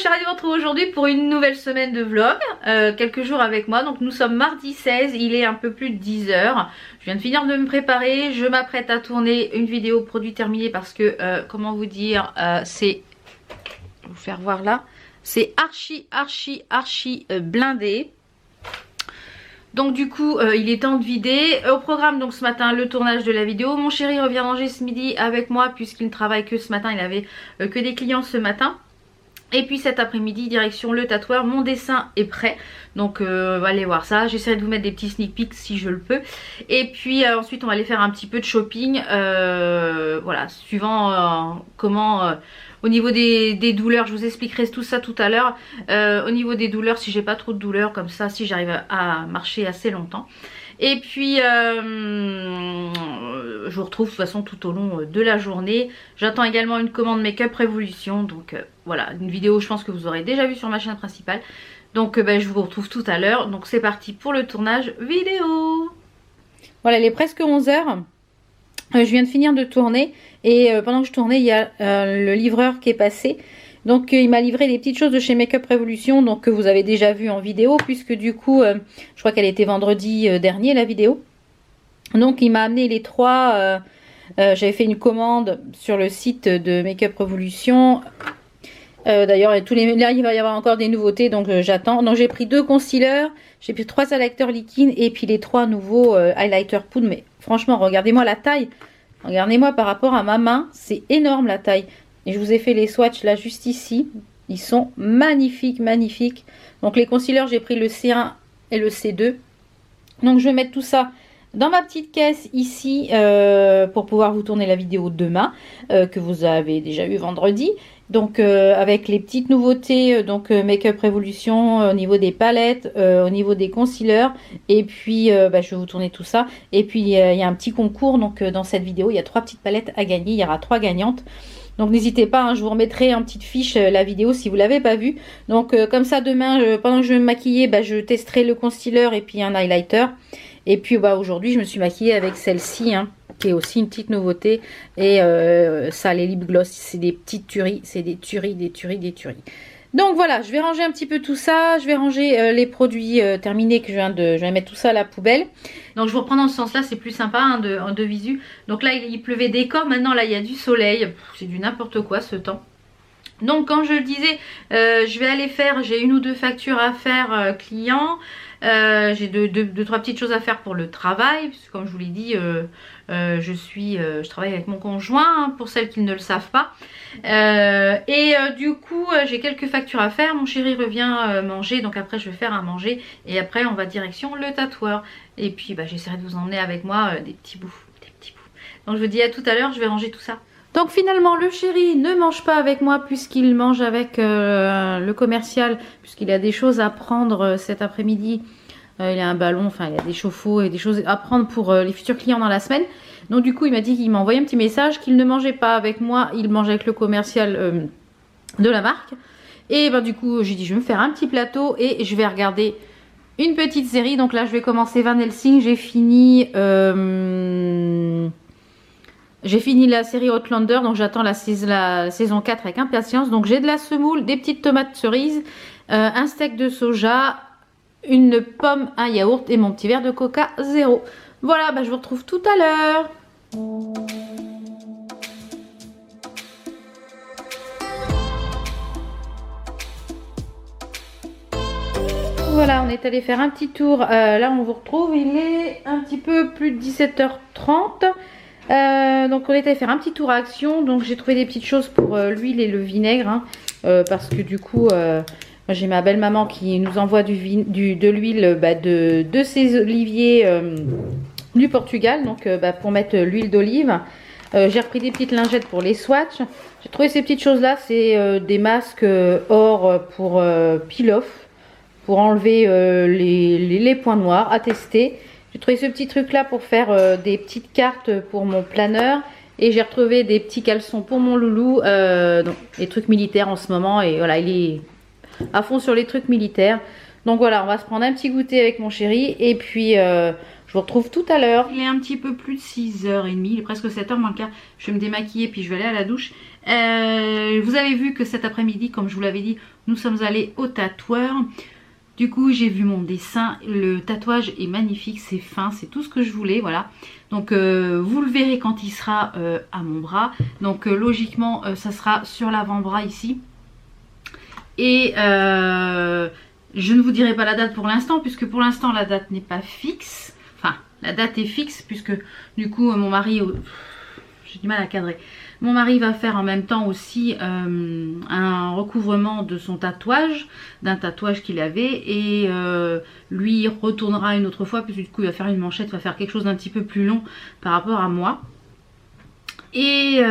suis ravie de vous retrouver aujourd'hui pour une nouvelle semaine de vlog, quelques jours avec moi. Donc nous sommes mardi 16, il est un peu plus de 10 h. Je viens de finir de me préparer, je m'apprête à tourner une vidéo produit terminé parce que, comment vous dire, c'est, je vais vous faire voir là, c'est archi blindé. Donc du coup il est temps de vider. Au programme donc ce matin le tournage de la vidéo. Mon chéri revient manger ce midi avec moi puisqu'il ne travaille que ce matin, il avait que des clients ce matin. Et puis cet après-midi direction le tatoueur, mon dessin est prêt. Donc on va aller voir ça, j'essaierai de vous mettre des petits sneak peeks si je le peux. Et puis ensuite on va aller faire un petit peu de shopping. Voilà, suivant comment... au niveau des douleurs, je vous expliquerai tout ça tout à l'heure. Au niveau des douleurs, si j'ai pas trop de douleurs comme ça, si j'arrive à marcher assez longtemps. Et puis je vous retrouve de toute façon tout au long de la journée. J'attends également une commande Make-up Révolution. Donc voilà, une vidéo je pense que vous aurez déjà vu sur ma chaîne principale. Donc je vous retrouve tout à l'heure. Donc c'est parti pour le tournage vidéo. Voilà, il est presque 11 h. Je viens de finir de tourner. Et pendant que je tournais, il y a le livreur qui est passé. Donc il m'a livré des petites choses de chez Make-up Révolution, donc que vous avez déjà vu en vidéo, puisque du coup, je crois qu'elle était vendredi dernier la vidéo. Donc il m'a amené les trois, j'avais fait une commande sur le site de Make-up Révolution. D'ailleurs là il va y avoir encore des nouveautés, donc j'attends. Donc j'ai pris 2 concealers, j'ai pris 3 highlighters liquides et puis les 3 nouveaux highlighters poudre. Mais franchement, regardez-moi la taille. Regardez-moi par rapport à ma main, c'est énorme la taille. Et je vous ai fait les swatchs là juste ici. Ils sont magnifiques, magnifiques. Donc les concealers, j'ai pris le C1 et le C2. Donc je vais mettre tout ça dans ma petite caisse ici pour pouvoir vous tourner la vidéo demain. Que vous avez déjà eu vendredi. Donc avec les petites nouveautés, donc Make-up Révolution au niveau des palettes, au niveau des concealers. Et puis je vais vous tourner tout ça. Et puis il y a un petit concours. Donc dans cette vidéo, il y a 3 petites palettes à gagner. Il y aura 3 gagnantes. Donc n'hésitez pas, hein, je vous remettrai en petite fiche la vidéo si vous ne l'avez pas vue. Donc comme ça demain, pendant que je vais me maquiller, je testerai le concealer et puis un highlighter. Et puis aujourd'hui je me suis maquillée avec celle-ci, hein, qui est aussi une petite nouveauté. Et ça, les lip gloss, c'est des petites tueries, c'est des tueries, des tueries, des tueries. Donc voilà, je vais ranger un petit peu tout ça. Je vais ranger les produits terminés que je vais mettre tout ça à la poubelle. Donc je vous reprends dans ce sens-là, c'est plus sympa hein, de visu. Donc là, il pleuvait des corps. Maintenant, là, il y a du soleil. C'est du n'importe quoi ce temps. Donc comme je le disais, je vais aller faire, j'ai 1 ou 2 factures à faire clients. J'ai 2-3 petites choses à faire pour le travail. Puisque comme je vous l'ai dit, je travaille avec mon conjoint, hein, pour celles qui ne le savent pas. Du coup j'ai quelques factures à faire. Mon chéri revient manger, donc après je vais faire à manger. Et après on va direction le tatoueur. Et puis j'essaierai de vous emmener avec moi des petits bouts. Donc je vous dis à tout à l'heure, je vais ranger tout ça. Donc finalement le chéri ne mange pas avec moi puisqu'il mange avec le commercial, puisqu'il a des choses à prendre cet après-midi. Il a un ballon, enfin il a des chauffe-eau et des choses à prendre pour les futurs clients dans la semaine. Donc du coup il m'a dit qu'il m'a envoyé un petit message qu'il ne mangeait pas avec moi, il mange avec le commercial de la marque. Et du coup j'ai dit je vais me faire un petit plateau et je vais regarder une petite série. Donc là je vais commencer Van Helsing, j'ai fini la série Outlander, donc j'attends la saison 4 avec impatience. Donc j'ai de la semoule, des petites tomates cerises, un steak de soja, une pomme, un yaourt et mon petit verre de coca zéro. Voilà, je vous retrouve tout à l'heure. Voilà, on est allé faire un petit tour. Là on vous retrouve, il est un petit peu plus de 17 h 30. Donc on est allé faire un petit tour à Action. Donc j'ai trouvé des petites choses pour l'huile et le vinaigre, hein, parce que du coup j'ai ma belle maman qui nous envoie de l'huile de ses oliviers du Portugal, donc pour mettre l'huile d'olive. J'ai repris des petites lingettes pour les swatchs. J'ai trouvé ces petites choses là, c'est des masques or pour peel-off, pour enlever les points noirs à tester. J'ai trouvé ce petit truc là pour faire des petites cartes pour mon planeur. Et j'ai retrouvé des petits caleçons pour mon loulou. Donc, les trucs militaires en ce moment. Et voilà, il est à fond sur les trucs militaires. Donc voilà, on va se prendre un petit goûter avec mon chéri. Et puis Je vous retrouve tout à l'heure. Il est un petit peu plus de 6h30, il est presque 7h moins le quart. Je vais me démaquiller puis je vais aller à la douche. Vous avez vu que cet après-midi, comme je vous l'avais dit, nous sommes allés au tatoueur. Du coup, j'ai vu mon dessin. Le tatouage est magnifique, c'est fin, c'est tout ce que je voulais, voilà. Donc, vous le verrez quand il sera à mon bras. Donc, logiquement, ça sera sur l'avant-bras ici. Et je ne vous dirai pas la date pour l'instant, puisque pour l'instant, la date n'est pas fixe. Enfin, la date est fixe, puisque du coup, mon mari... j'ai du mal à cadrer. Mon mari va faire en même temps aussi un recouvrement de son tatouage, d'un tatouage qu'il avait, et lui il retournera une autre fois, puisque du coup il va faire une manchette, il va faire quelque chose d'un petit peu plus long par rapport à moi. Et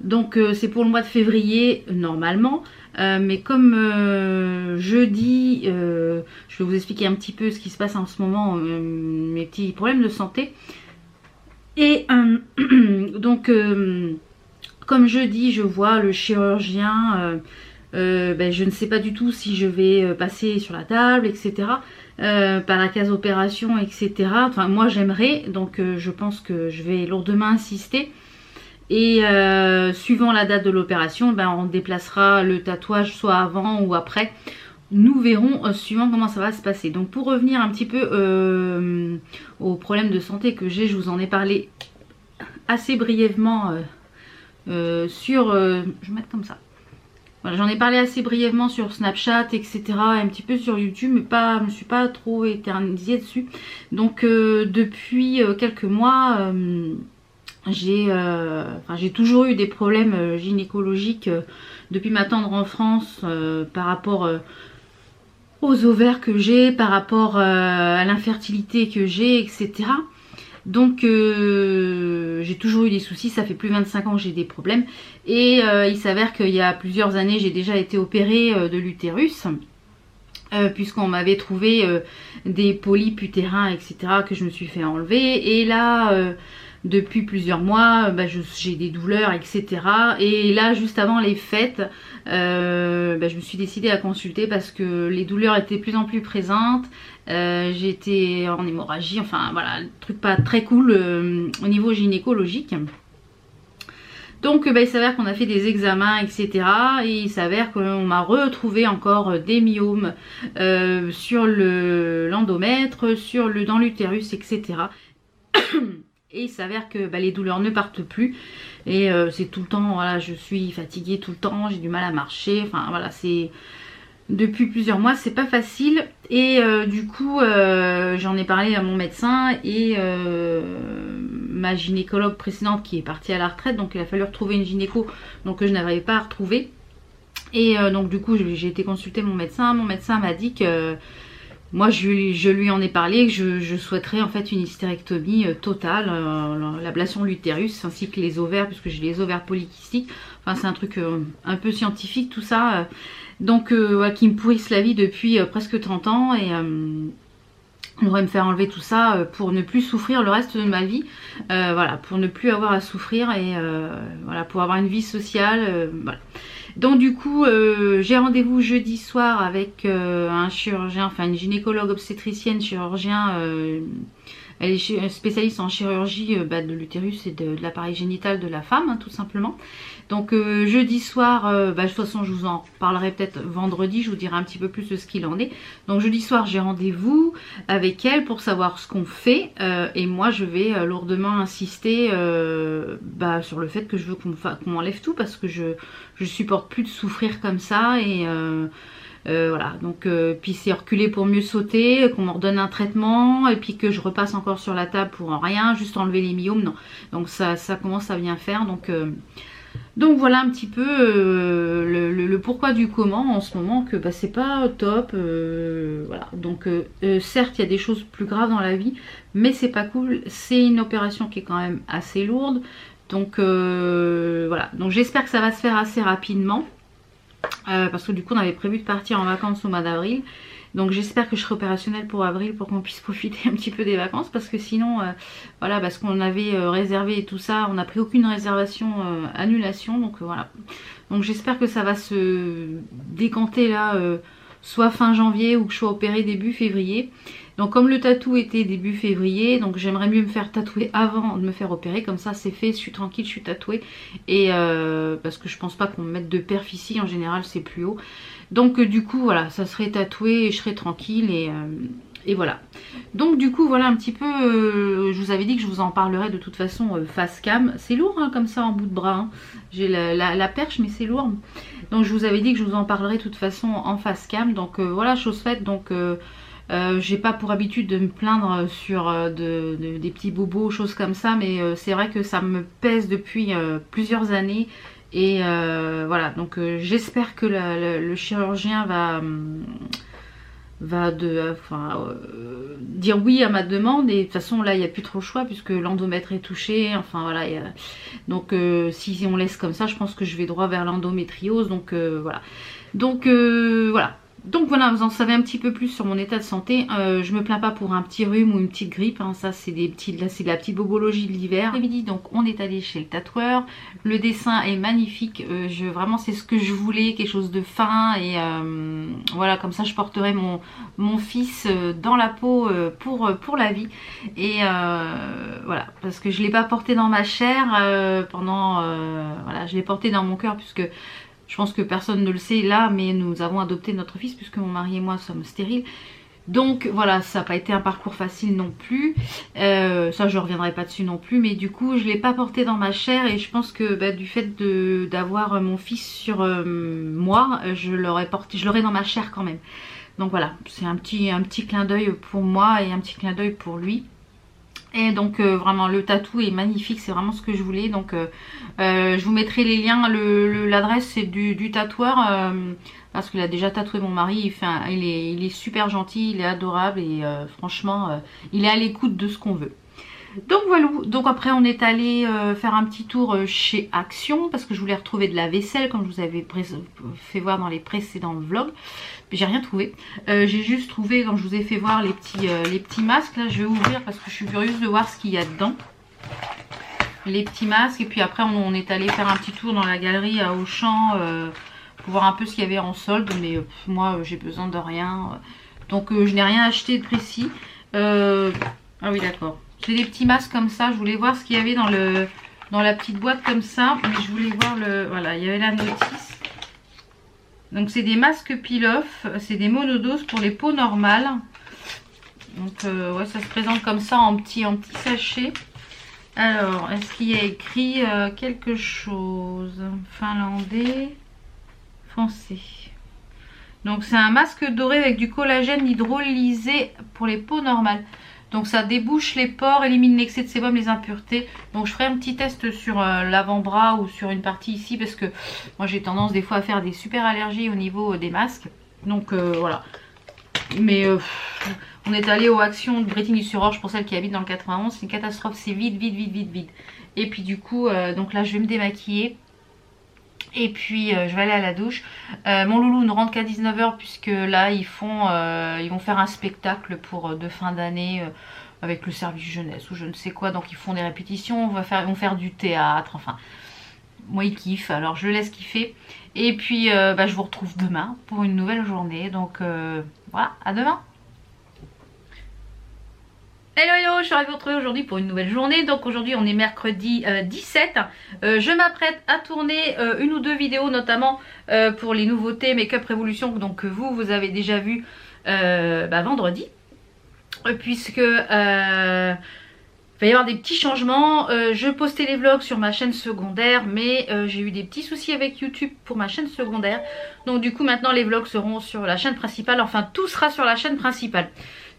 donc c'est pour le mois de février normalement, mais comme jeudi, je vais vous expliquer un petit peu ce qui se passe en ce moment, mes petits problèmes de santé. Et donc, comme je dis, je vois le chirurgien, je ne sais pas du tout si je vais passer sur la table, etc. Par la case opération, etc. Enfin, moi j'aimerais, donc je pense que je vais lourdement insister. Et suivant la date de l'opération, on déplacera le tatouage soit avant ou après. Nous verrons suivant comment ça va se passer. Donc pour revenir un petit peu aux problèmes de santé que j'ai, je vous en ai parlé assez brièvement sur... je vais mettre comme ça. Voilà, j'en ai parlé assez brièvement sur Snapchat, etc. Un petit peu sur YouTube, mais je me suis pas trop éternisée dessus. Donc depuis quelques mois, j'ai toujours eu des problèmes gynécologiques depuis ma tendre enfance par rapport... aux ovaires que j'ai, par rapport à l'infertilité que j'ai, etc. Donc j'ai toujours eu des soucis, ça fait plus de 25 ans que j'ai des problèmes. Et il s'avère qu'il y a plusieurs années, j'ai déjà été opérée de l'utérus. Puisqu'on m'avait trouvé des polypes utérins, etc. que je me suis fait enlever. Et là... depuis plusieurs mois, j'ai des douleurs, etc. Et là, juste avant les fêtes, je me suis décidée à consulter parce que les douleurs étaient de plus en plus présentes. J'étais en hémorragie, enfin voilà, truc pas très cool au niveau gynécologique. Donc il s'avère qu'on a fait des examens, etc. Et il s'avère qu'on m'a retrouvé encore des myomes sur l'endomètre, dans l'utérus, etc. Et il s'avère que les douleurs ne partent plus. Et c'est tout le temps, voilà, je suis fatiguée tout le temps, j'ai du mal à marcher. Enfin voilà, c'est... Depuis plusieurs mois, c'est pas facile. Et du coup, j'en ai parlé à mon médecin et ma gynécologue précédente qui est partie à la retraite. Donc il a fallu retrouver une gynéco donc, que je n'arrivais pas à retrouver. Et donc du coup, j'ai été consulter mon médecin. Mon médecin m'a dit que... Moi, je lui en ai parlé, que je souhaiterais en fait une hystérectomie totale, l'ablation de l'utérus ainsi que les ovaires, puisque j'ai les ovaires polykystiques. Enfin, c'est un truc un peu scientifique tout ça. Donc, qui me pourrissent la vie depuis presque 30 ans. Et on devrait me faire enlever tout ça pour ne plus souffrir le reste de ma vie. Voilà, pour ne plus avoir à souffrir et voilà, pour avoir une vie sociale. Voilà. Donc du coup j'ai rendez-vous jeudi soir avec un chirurgien, enfin une gynécologue obstétricienne chirurgien, elle est spécialiste en chirurgie de l'utérus et de l'appareil génital de la femme, hein, tout simplement. Donc jeudi soir, de toute façon je vous en parlerai peut-être vendredi, je vous dirai un petit peu plus de ce qu'il en est. Donc jeudi soir j'ai rendez-vous avec elle pour savoir ce qu'on fait et moi je vais lourdement insister sur le fait que je veux qu'on m'enlève tout parce que je supporte plus de souffrir comme ça et voilà, donc puis c'est reculer pour mieux sauter, qu'on me redonne un traitement et puis que je repasse encore sur la table pour en rien, juste enlever les myomes, non. Donc ça commence à bien faire, donc voilà un petit peu le pourquoi du comment en ce moment, que c'est pas top, voilà. Donc certes il y a des choses plus graves dans la vie, mais c'est pas cool, c'est une opération qui est quand même assez lourde, donc voilà. Donc j'espère que ça va se faire assez rapidement. Parce que du coup on avait prévu de partir en vacances au mois d'avril, donc j'espère que je serai opérationnelle pour avril pour qu'on puisse profiter un petit peu des vacances, parce que sinon voilà, parce qu'on avait réservé et tout ça, on n'a pris aucune réservation, annulation, donc voilà. Donc j'espère que ça va se décanter là soit fin janvier ou que je sois opérée début février. Donc comme le tatou était début février, donc j'aimerais mieux me faire tatouer avant de me faire opérer, comme ça c'est fait, je suis tranquille, je suis tatouée. Et parce que je pense pas qu'on me mette de perf ici, en général c'est plus haut. Donc du coup voilà, ça serait tatoué et je serais tranquille et voilà. Donc du coup voilà un petit peu, je vous avais dit que je vous en parlerai de toute façon face cam. C'est lourd hein, comme ça en bout de bras, hein. J'ai la perche mais c'est lourd. Donc je vous avais dit que je vous en parlerai de toute façon en face cam. Donc voilà, chose faite, donc... j'ai pas pour habitude de me plaindre sur des petits bobos, choses comme ça, mais c'est vrai que ça me pèse depuis plusieurs années. Et voilà, donc j'espère que le chirurgien va dire oui à ma demande. Et de toute façon là il n'y a plus trop le choix puisque l'endomètre est touché. Enfin voilà, donc si on laisse comme ça, je pense que je vais droit vers l'endométriose. Donc voilà. Donc voilà. Donc voilà, vous en savez un petit peu plus sur mon état de santé. Je me plains pas pour un petit rhume ou une petite grippe, hein. Ça c'est c'est de la petite bobologie de l'hiver. Midi, donc on est allé chez le tatoueur. Le dessin est magnifique. Vraiment c'est ce que je voulais, quelque chose de fin. Et voilà, comme ça je porterai mon fils dans la peau pour la vie. Et voilà, parce que je l'ai pas porté dans ma chair voilà, je l'ai porté dans mon cœur puisque je pense que personne ne le sait là, mais nous avons adopté notre fils puisque mon mari et moi sommes stériles. Donc voilà, ça n'a pas été un parcours facile non plus. Ça je reviendrai pas dessus non plus, mais du coup je ne l'ai pas porté dans ma chair et je pense que du fait d'avoir mon fils sur moi, je l'aurais dans ma chair quand même. Donc voilà, c'est un petit clin d'œil pour moi et un petit clin d'œil pour lui. Et donc vraiment le tatou est magnifique, c'est vraiment ce que je voulais. Donc je vous mettrai les liens, l'adresse c'est du tatoueur parce qu'il a déjà tatoué mon mari. Il est super gentil, il est adorable et franchement il est à l'écoute de ce qu'on veut. Donc voilà, donc après on est allé faire un petit tour chez Action parce que je voulais retrouver de la vaisselle comme je vous avais fait voir dans les précédents vlogs. J'ai rien trouvé, j'ai juste trouvé, comme je vous ai fait voir, les petits masques. Là je vais ouvrir parce que je suis curieuse de voir ce qu'il y a dedans. Les petits masques, et puis après on est allé faire un petit tour dans la galerie à Auchan pour voir un peu ce qu'il y avait en solde. Mais moi j'ai besoin de rien, donc je n'ai rien acheté de précis. Ah oui d'accord, j'ai des petits masques comme ça, je voulais voir ce qu'il y avait dans la petite boîte comme ça. Mais je voulais voir voilà, il y avait la notice. Donc c'est des masques peel-off, c'est des monodoses pour les peaux normales. Donc ouais, ça se présente comme ça en petit sachet. Alors, est-ce qu'il y a écrit quelque chose? Finlandais foncé. Donc c'est un masque doré avec du collagène hydrolysé pour les peaux normales. Donc ça débouche les pores, élimine l'excès de sébum, les impuretés. Donc je ferai un petit test sur l'avant-bras ou sur une partie ici parce que moi j'ai tendance des fois à faire des super allergies au niveau des masques. Donc voilà. Mais on est allé aux Actions de Brétigny-sur-Orge pour celles qui habitent dans le 91. C'est une catastrophe, c'est vide. Et puis du coup, donc là je vais me démaquiller. Et puis je vais aller à la douche. Mon loulou ne rentre qu'à 19 h puisque là ils vont faire un spectacle de fin d'année avec le service jeunesse ou je ne sais quoi. Donc ils font des répétitions, ils vont faire du théâtre, enfin moi ils kiffent, alors je laisse kiffer. Et puis je vous retrouve demain pour une nouvelle journée. Donc voilà, à demain. Hello, je suis ravie de vous retrouver aujourd'hui pour une nouvelle journée. Donc aujourd'hui on est mercredi 17. Je m'apprête à tourner une ou deux vidéos, notamment pour les nouveautés Make-up Révolution, donc vous avez déjà vu vendredi, puisque il va y avoir des petits changements. Je postais les vlogs sur ma chaîne secondaire, mais j'ai eu des petits soucis avec YouTube pour ma chaîne secondaire. Donc du coup maintenant les vlogs seront sur la chaîne principale, enfin tout sera sur la chaîne principale.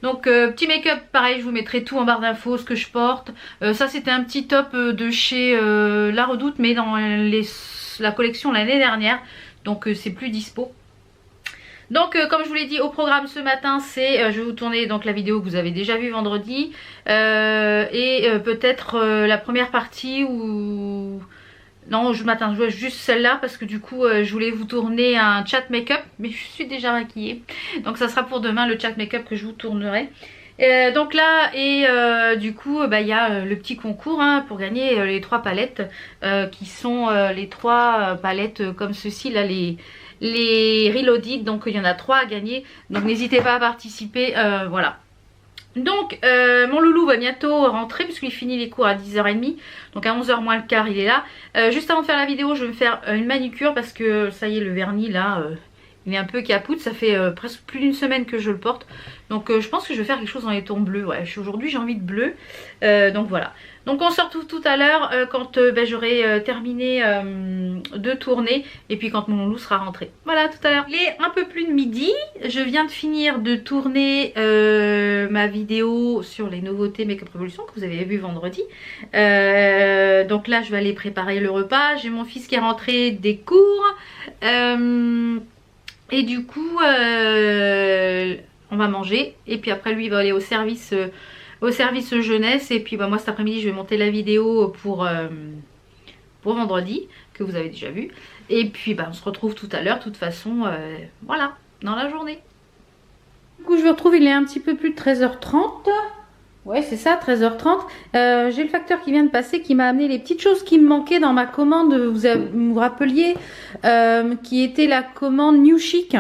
Donc petit make-up, pareil, je vous mettrai tout en barre d'infos, ce que je porte. Ça c'était un petit top de chez La Redoute, mais dans la collection l'année dernière. Donc c'est plus dispo. Donc comme je vous l'ai dit au programme ce matin, c'est je vais vous tourner donc la vidéo que vous avez déjà vue vendredi. Et peut-être la première partie où... Non, je vois juste celle-là parce que du coup je voulais vous tourner un chat make-up, mais je suis déjà maquillée. Donc ça sera pour demain le chat make-up que je vous tournerai. Donc là, et du coup il y a le petit concours pour gagner les 3 palettes qui sont les 3 palettes comme ceci là, les Reloaded. Donc il y en a 3 à gagner. Donc n'hésitez pas à participer. Voilà. Donc mon loulou va bientôt rentrer puisqu'il finit les cours à 10h30. Donc à 11h moins le quart il est là. Juste avant de faire la vidéo je vais me faire une manucure parce que ça y est, le vernis là il est un peu capoute. Ça fait presque plus d'une semaine que je le porte. Donc je pense que je vais faire quelque chose dans les tons bleus. Ouais, aujourd'hui j'ai envie de bleu. Donc voilà. Donc on se retrouve tout à l'heure quand j'aurai terminé de tourner. Et puis quand mon loulou sera rentré. Voilà, tout à l'heure. Il est un peu plus de midi. Je viens de finir de tourner ma vidéo sur les nouveautés Make-up Révolution que vous avez vu vendredi. Donc là je vais aller préparer le repas. J'ai mon fils qui est rentré des cours. Et du coup on va manger. Et puis après lui il va aller au service jeunesse. Et puis bah, moi cet après-midi je vais monter la vidéo pour vendredi que vous avez déjà vu. Et puis bah, on se retrouve tout à l'heure. De toute façon voilà, dans la journée. Du coup je vous retrouve, il est un petit peu plus de 13h30. Ouais c'est ça, 13h30. J'ai le facteur qui vient de passer qui m'a amené les petites choses qui me manquaient dans ma commande. Vous rappeliez qui était la commande New Chic.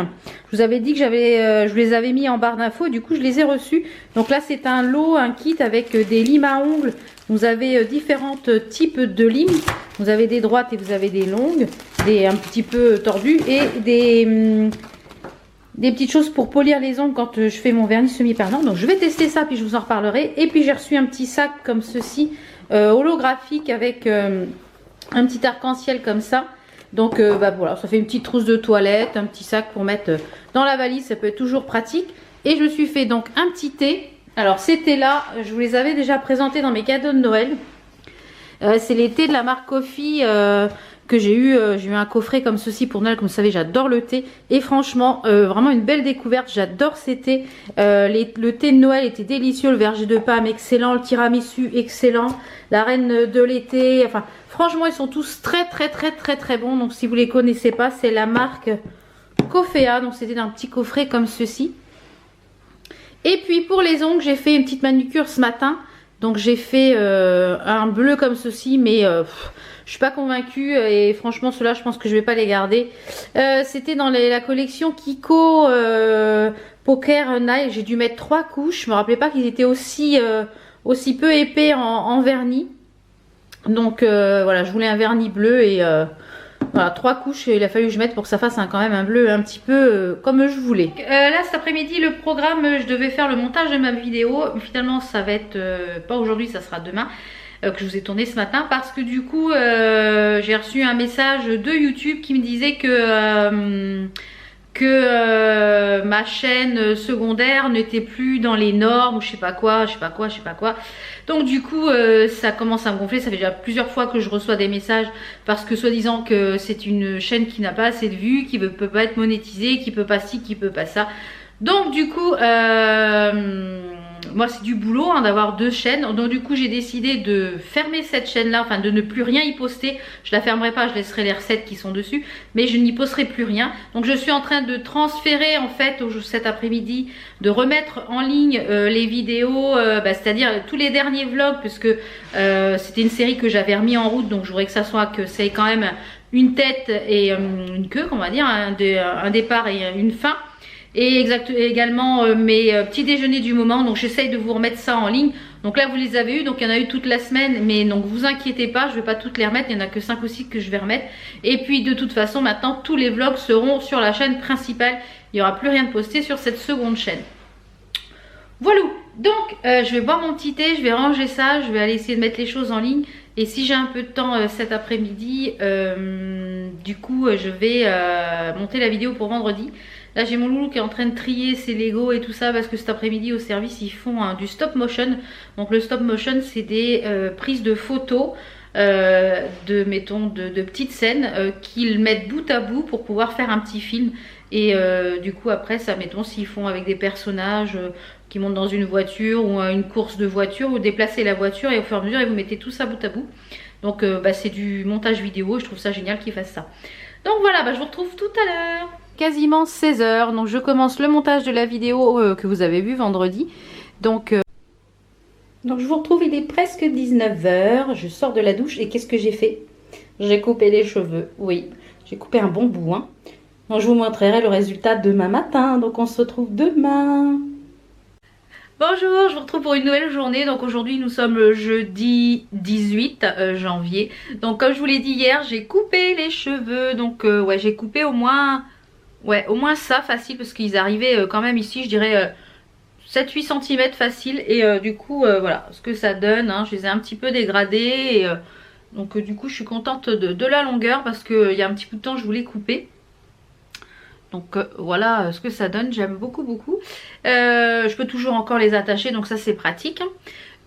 Je vous avais dit que je vous les avais mis en barre d'infos. Du coup je les ai reçus. Donc là c'est un lot, un kit avec des limes à ongles. Vous avez différents types de limes. Vous avez des droites et vous avez des longues, des un petit peu tordues et des petites choses pour polir les ongles quand je fais mon vernis semi-permanent. Donc je vais tester ça puis je vous en reparlerai. Et puis j'ai reçu un petit sac comme ceci, holographique avec un petit arc-en-ciel comme ça. Donc bah voilà, ça fait une petite trousse de toilette, un petit sac pour mettre dans la valise, ça peut être toujours pratique. Et je me suis fait donc un petit thé. Alors ces thés là, je vous les avais déjà présentés dans mes cadeaux de Noël. C'est les thés de la marque Coffee que j'ai eu un coffret comme ceci pour Noël. Comme vous savez, j'adore le thé. Et franchement, vraiment une belle découverte. J'adore ces thés. Le thé de Noël était délicieux. Le verger de pomme, excellent. Le tiramisu, excellent. La reine de l'été. Enfin, franchement, ils sont tous très bons. Donc, si vous les connaissez pas, c'est la marque Coffea. Donc, c'était un petit coffret comme ceci. Et puis, pour les ongles, j'ai fait une petite manucure ce matin. Donc, j'ai fait un bleu comme ceci. Mais... je suis pas convaincue et franchement ceux-là je pense que je vais pas les garder. C'était dans la collection Kiko Poker Nail. J'ai dû mettre 3 couches. Je me rappelais pas qu'ils étaient aussi peu épais en vernis. Donc voilà, je voulais un vernis bleu et voilà, 3 couches il a fallu que je mette pour que ça fasse quand même un bleu un petit peu comme je voulais. Là cet après-midi le programme, je devais faire le montage de ma vidéo. Finalement ça va être pas aujourd'hui, ça sera demain. Que je vous ai tourné ce matin parce que du coup j'ai reçu un message de YouTube qui me disait que ma chaîne secondaire n'était plus dans les normes ou je sais pas quoi. Donc du coup ça commence à me gonfler. Ça fait déjà plusieurs fois que je reçois des messages parce que soi-disant que c'est une chaîne qui n'a pas assez de vues, qui ne peut pas être monétisée, qui peut pas ci, qui peut pas ça. Donc du coup moi c'est du boulot d'avoir 2 chaînes. Donc du coup j'ai décidé de fermer cette chaîne là, enfin de ne plus rien y poster. Je la fermerai pas, je laisserai les recettes qui sont dessus, mais je n'y posterai plus rien. Donc je suis en train de transférer en fait cet après-midi, de remettre en ligne les vidéos, c'est-à-dire tous les derniers vlogs, puisque c'était une série que j'avais remis en route. Donc je voudrais que ça soit, que c'est quand même une tête et une queue, on va dire, un départ et une fin. Et également mes petits déjeuners du moment. Donc j'essaye de vous remettre ça en ligne. Donc là vous les avez eu, donc il y en a eu toute la semaine. Mais donc vous inquiétez pas, je vais pas toutes les remettre. Il y en a que 5 ou 6 que je vais remettre. Et puis de toute façon maintenant tous les vlogs seront sur la chaîne principale. Il n'y aura plus rien de posté sur cette seconde chaîne. Voilà. Donc je vais boire mon petit thé, je vais ranger ça. Je vais aller essayer de mettre les choses en ligne. Et si j'ai un peu de temps cet après-midi, du coup je vais monter la vidéo pour vendredi. Là j'ai mon loulou qui est en train de trier ses Lego et tout ça parce que cet après-midi au service ils font du stop motion. Donc le stop motion c'est des prises de photos de petites scènes qu'ils mettent bout à bout pour pouvoir faire un petit film. Et du coup après ça, mettons s'ils font avec des personnages qui montent dans une voiture ou une course de voiture, ou déplacer la voiture et au fur et à mesure et vous mettez tout ça bout à bout. Donc c'est du montage vidéo et je trouve ça génial qu'ils fassent ça. Donc voilà, je vous retrouve tout à l'heure. Quasiment 16 h, donc je commence le montage de la vidéo que vous avez vu vendredi. Donc je vous retrouve, il est presque 19 h, je sors de la douche et qu'est-ce que j'ai fait? J'ai coupé les cheveux, oui, j'ai coupé un bon bout. Bon, je vous montrerai le résultat demain matin, donc on se retrouve demain. Bonjour, je vous retrouve pour une nouvelle journée. Donc aujourd'hui nous sommes le jeudi 18 janvier. Donc comme je vous l'ai dit hier, j'ai coupé les cheveux. Donc ouais, j'ai coupé au moins ça facile parce qu'ils arrivaient quand même ici, je dirais 7-8 cm facile. Et du coup voilà ce que ça donne, hein. Je les ai un petit peu dégradés et donc du coup je suis contente de la longueur parce qu'il y a un petit peu de temps je voulais couper. Donc voilà ce que ça donne, j'aime beaucoup. Je peux toujours encore les attacher, donc ça c'est pratique.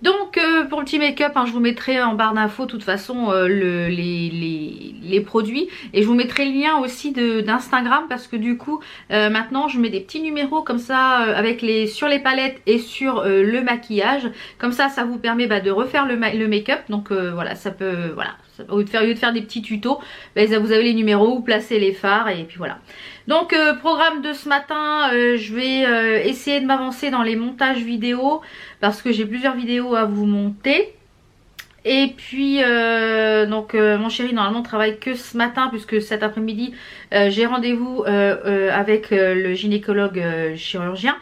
Donc pour le petit make-up, hein, je vous mettrai en barre d'infos de toute façon les produits. Et je vous mettrai le lien aussi d'Instagram parce que du coup maintenant je mets des petits numéros comme ça avec sur les palettes et sur le maquillage. Comme ça vous permet de refaire le make-up. Donc voilà, ça peut, voilà, au lieu de faire des petits tutos, vous avez les numéros, vous placez les fards et puis voilà. Donc programme de ce matin, je vais essayer de m'avancer dans les montages vidéo parce que j'ai plusieurs vidéos à vous monter. Et puis donc mon chéri normalement travaille que ce matin puisque cet après-midi j'ai rendez-vous avec le gynécologue chirurgien.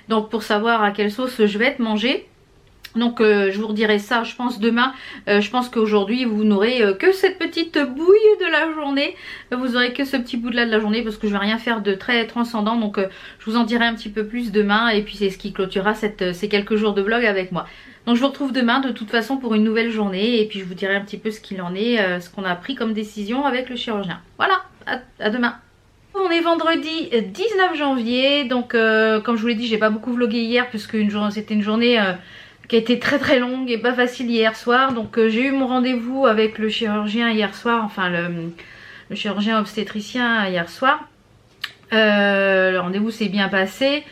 Donc pour savoir à quelle sauce je vais être mangée. Donc je vous redirai ça je pense demain. Je pense qu'aujourd'hui vous n'aurez que cette petite bouille de la journée. Vous aurez que ce petit bout de là de la journée parce que je vais rien faire de très transcendant. Donc je vous en dirai un petit peu plus demain. Et puis c'est ce qui clôturera ces quelques jours de vlog avec moi. Donc je vous retrouve demain de toute façon pour une nouvelle journée. Et puis je vous dirai un petit peu ce qu'il en est, ce qu'on a pris comme décision avec le chirurgien. Voilà, à demain. On est vendredi 19 janvier. Donc comme je vous l'ai dit, j'ai pas beaucoup vlogué hier puisque c'était une journée... qui a été très longue et pas facile hier soir. Donc j'ai eu mon rendez-vous avec le chirurgien hier soir, enfin le chirurgien obstétricien hier soir. Le rendez-vous s'est bien passé.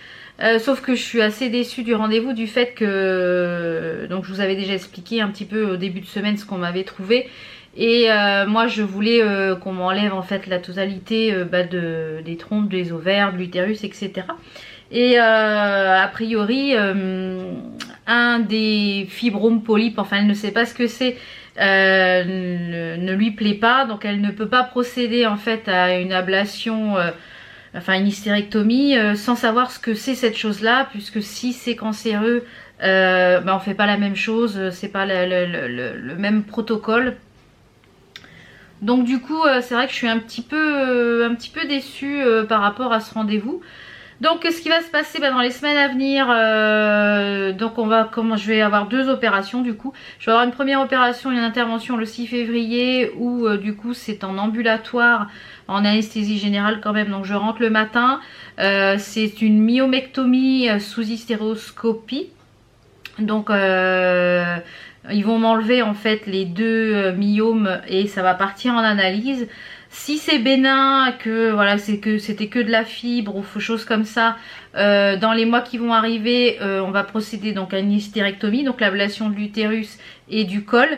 Sauf que je suis assez déçue du rendez-vous du fait que, donc je vous avais déjà expliqué un petit peu au début de semaine ce qu'on m'avait trouvé. Et moi je voulais qu'on m'enlève en fait la totalité des trompes, des ovaires, de l'utérus, etc. Et a priori un des fibromes polypes, enfin elle ne sait pas ce que c'est, ne lui plaît pas, donc elle ne peut pas procéder en fait à une ablation, enfin une hystérectomie sans savoir ce que c'est cette chose là, puisque si c'est cancéreux on fait pas la même chose, c'est pas le même protocole. Donc du coup c'est vrai que je suis un petit peu déçue par rapport à ce rendez-vous. Donc ce qui va se passer dans les semaines à venir, donc je vais avoir deux opérations du coup. Je vais avoir une première opération, une intervention le 6 février où du coup c'est en ambulatoire, en anesthésie générale quand même. Donc je rentre le matin, c'est une myomectomie sous hystéroscopie. Donc ils vont m'enlever en fait les deux myomes et ça va partir en analyse. Si c'est bénin, que voilà, c'était que de la fibre ou choses comme ça, dans les mois qui vont arriver, on va procéder donc à une hystérectomie, donc l'ablation de l'utérus et du col,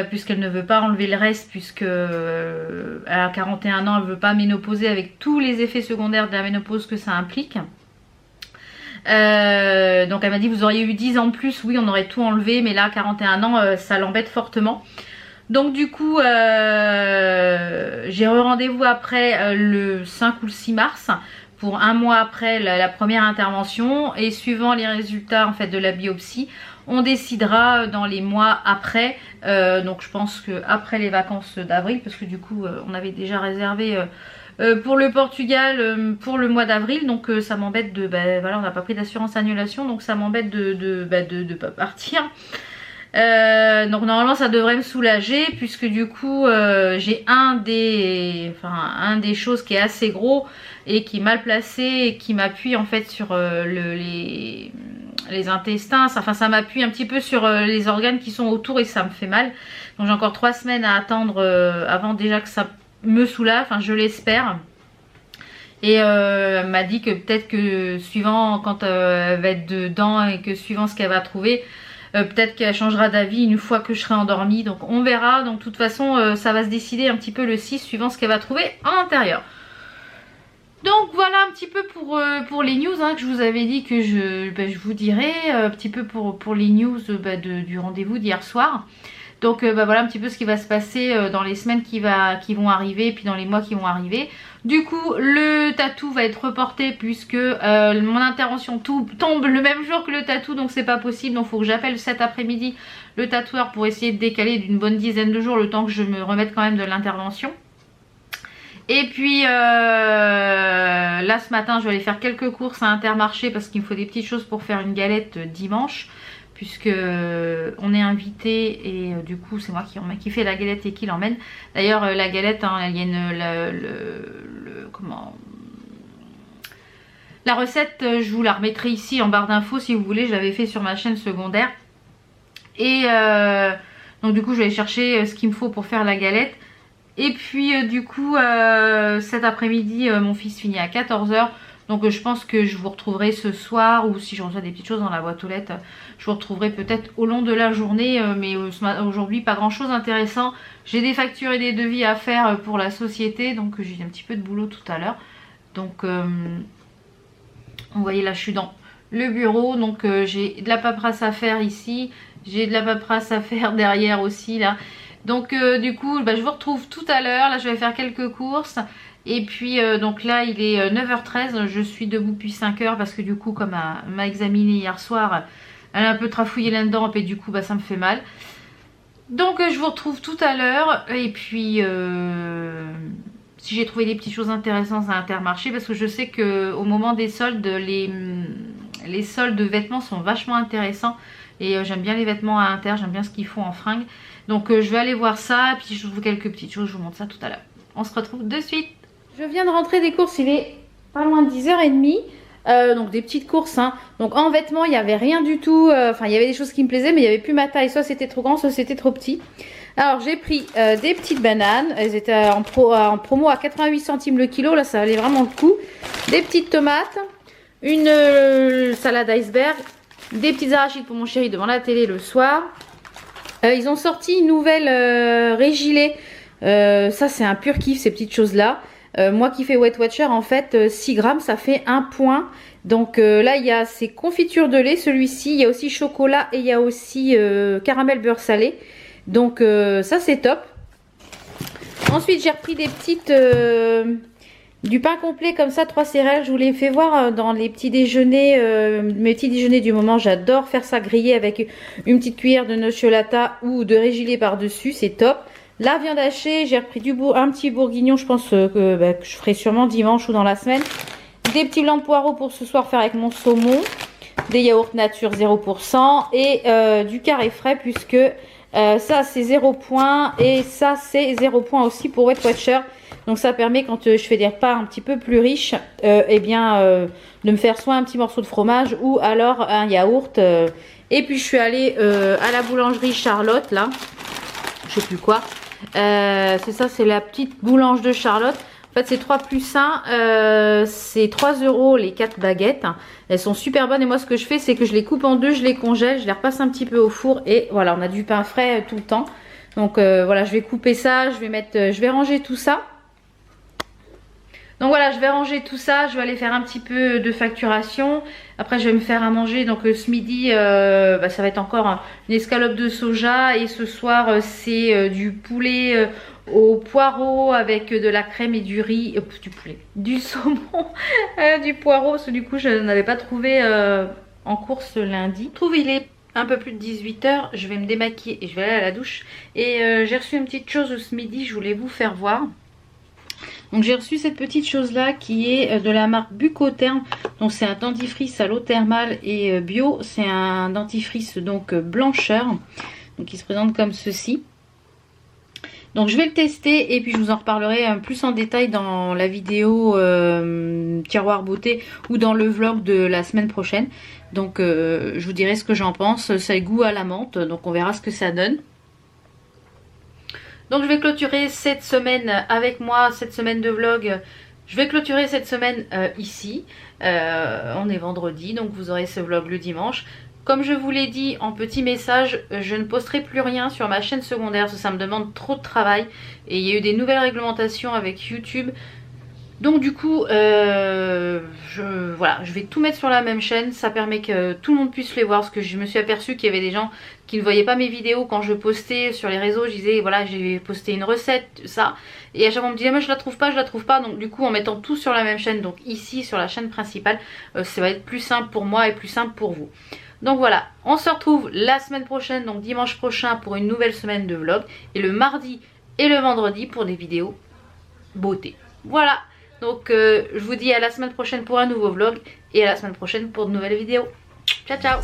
puisqu'elle ne veut pas enlever le reste, puisque à 41 ans, elle ne veut pas ménopauser avec tous les effets secondaires de la ménopause que ça implique. Donc elle m'a dit vous auriez eu 10 ans de plus, oui on aurait tout enlevé, mais là à 41 ans ça l'embête fortement. Donc du coup j'ai rendez-vous après le 5 ou le 6 mars pour un mois après la première intervention, et suivant les résultats en fait de la biopsie on décidera dans les mois après, donc je pense que après les vacances d'avril, parce que du coup on avait déjà réservé pour le Portugal pour le mois d'avril, donc ça m'embête de voilà, on n'a pas pris d'assurance annulation, donc ça m'embête de pas partir. Donc normalement ça devrait me soulager, puisque du coup j'ai un des choses qui est assez gros et qui est mal placé et qui m'appuie en fait sur les intestins, enfin ça m'appuie un petit peu sur les organes qui sont autour et ça me fait mal. Donc j'ai encore 3 semaines à attendre avant déjà que ça me soulage, enfin je l'espère. Et elle m'a dit que peut-être que suivant quand elle va être dedans et que suivant ce qu'elle va trouver, peut-être qu'elle changera d'avis une fois que je serai endormie. Donc on verra. Donc de toute façon ça va se décider un petit peu le 6 suivant ce qu'elle va trouver en intérieur. Donc voilà un petit peu pour les news que je vous avais dit que je vous dirai un petit peu pour les news du rendez-vous d'hier soir. Donc bah, voilà un petit peu ce qui va se passer dans les semaines qui vont arriver et puis dans les mois qui vont arriver. Du coup le tatou va être reporté puisque mon intervention tombe le même jour que le tatou, donc c'est pas possible. Donc il faut que j'appelle cet après-midi le tatoueur pour essayer de décaler d'une bonne dizaine de jours le temps que je me remette quand même de l'intervention. Et puis là ce matin je vais aller faire quelques courses à Intermarché parce qu'il me faut des petites choses pour faire une galette dimanche, puisque on est invité et du coup c'est moi qui fais la galette et qui l'emmène. D'ailleurs la galette, hein, il y a la recette, je vous la remettrai ici en barre d'infos si vous voulez, je l'avais fait sur ma chaîne secondaire. Et donc du coup je vais aller chercher ce qu'il me faut pour faire la galette. Et puis du coup cet après-midi mon fils finit à 14 h. Donc je pense que je vous retrouverai ce soir, ou si je reçois des petites choses dans la boîte aux lettres, je vous retrouverai peut-être au long de la journée. Mais aujourd'hui pas grand chose d'intéressant. J'ai des factures et des devis à faire pour la société, donc j'ai un petit peu de boulot tout à l'heure. Donc vous voyez là je suis dans le bureau, donc j'ai de la paperasse à faire ici. J'ai de la paperasse à faire derrière aussi là. Donc du coup bah, je vous retrouve tout à l'heure. Là je vais faire quelques courses. Et puis donc là il est 9h13. Je suis debout depuis 5 h parce que du coup comme elle m'a examiné hier soir, elle a un peu trafouillé là-dedans et du coup bah, ça me fait mal. Donc je vous retrouve tout à l'heure. Et puis si j'ai trouvé des petites choses intéressantes à Intermarché, parce que je sais qu'au moment des soldes, les soldes de vêtements sont vachement intéressants. Et j'aime bien les vêtements à Inter, j'aime bien ce qu'ils font en fringues. Donc je vais aller voir ça, et puis je vous trouve quelques petites choses, je vous montre ça tout à l'heure. On se retrouve de suite. Je viens de rentrer des courses, il est pas loin de 10h30. Donc des petites courses, hein. Donc en vêtements il n'y avait rien du tout. Enfin il y avait des choses qui me plaisaient, mais il n'y avait plus ma taille. Soit c'était trop grand, soit c'était trop petit. Alors j'ai pris des petites bananes. Elles étaient en promo à 88 centimes le kilo. Là ça valait vraiment le coup. Des petites tomates. Une salade iceberg. Des petites arachides pour mon chéri devant la télé le soir. Ils ont sorti une nouvelle régilée. Ça c'est un pur kiff ces petites choses là. Moi qui fais Weight Watcher, en fait 6 grammes ça fait 1 point. Donc là il y a ces confitures de lait, celui-ci, il y a aussi chocolat et il y a aussi caramel beurre salé. Donc ça c'est top. Ensuite j'ai repris des petites du pain complet comme ça, 3 céréales. Je vous l'ai fait voir dans les petits déjeuners, mes petits déjeuners du moment. J'adore faire ça grillé avec une petite cuillère de nocciolata ou de régilet par dessus, c'est top. La viande hachée, j'ai repris un petit bourguignon, je pense que je ferai sûrement dimanche ou dans la semaine. Des petits blancs de poireaux pour ce soir faire avec mon saumon. Des yaourts nature 0% et du carré frais, puisque ça c'est 0 point et ça c'est 0 point aussi pour Weight Watcher. Donc ça permet quand je fais des repas un petit peu plus riches, eh bien de me faire soit un petit morceau de fromage ou alors un yaourt. Et puis je suis allée à la boulangerie Charlotte là, je sais plus quoi. C'est ça, c'est la petite boulange de Charlotte. En fait c'est 3 plus 1, c'est 3 € les 4 baguettes. Elles sont super bonnes et moi ce que je fais c'est que je les coupe en deux, je les congèle, je les repasse un petit peu au four et voilà, on a du pain frais tout le temps. Donc voilà, je vais couper ça, je vais ranger tout ça. Donc voilà, je vais ranger tout ça, je vais aller faire un petit peu de facturation. Après je vais me faire à manger, donc ce midi ça va être encore une escalope de soja. Et ce soir c'est du poulet au poireau avec de la crème et du riz, du saumon, du poireau, parce que du coup je n'avais pas trouvé en course lundi. Je trouve il est un peu plus de 18 h, je vais me démaquiller et je vais aller à la douche. Et j'ai reçu une petite chose ce midi, je voulais vous faire voir. Donc j'ai reçu cette petite chose là qui est de la marque Bucotherm. Donc c'est un dentifrice à l'eau thermale et bio. C'est un dentifrice donc blancheur. Donc il se présente comme ceci. Donc je vais le tester et puis je vous en reparlerai plus en détail dans la vidéo tiroir beauté ou dans le vlog de la semaine prochaine. Donc je vous dirai ce que j'en pense. Ça a goût à la menthe, donc on verra ce que ça donne. Donc je vais clôturer cette semaine avec moi, cette semaine de vlog. Je vais clôturer cette semaine ici. On est vendredi, donc vous aurez ce vlog le dimanche. Comme je vous l'ai dit en petit message, je ne posterai plus rien sur ma chaîne secondaire, parce que ça me demande trop de travail. Et il y a eu des nouvelles réglementations avec YouTube. Donc du coup, voilà, je vais tout mettre sur la même chaîne. Ça permet que tout le monde puisse les voir. Parce que je me suis aperçue qu'il y avait des gens qui ne voyaient pas mes vidéos quand je postais sur les réseaux. Je disais, voilà, j'ai posté une recette, ça. Et à chaque fois on me disait, mais je la trouve pas, je la trouve pas. Donc du coup, en mettant tout sur la même chaîne, donc ici sur la chaîne principale, ça va être plus simple pour moi et plus simple pour vous. Donc voilà, on se retrouve la semaine prochaine, donc dimanche prochain pour une nouvelle semaine de vlog. Et le mardi et le vendredi pour des vidéos beauté. Voilà. Donc je vous dis à la semaine prochaine pour un nouveau vlog et à la semaine prochaine pour de nouvelles vidéos. Ciao ciao.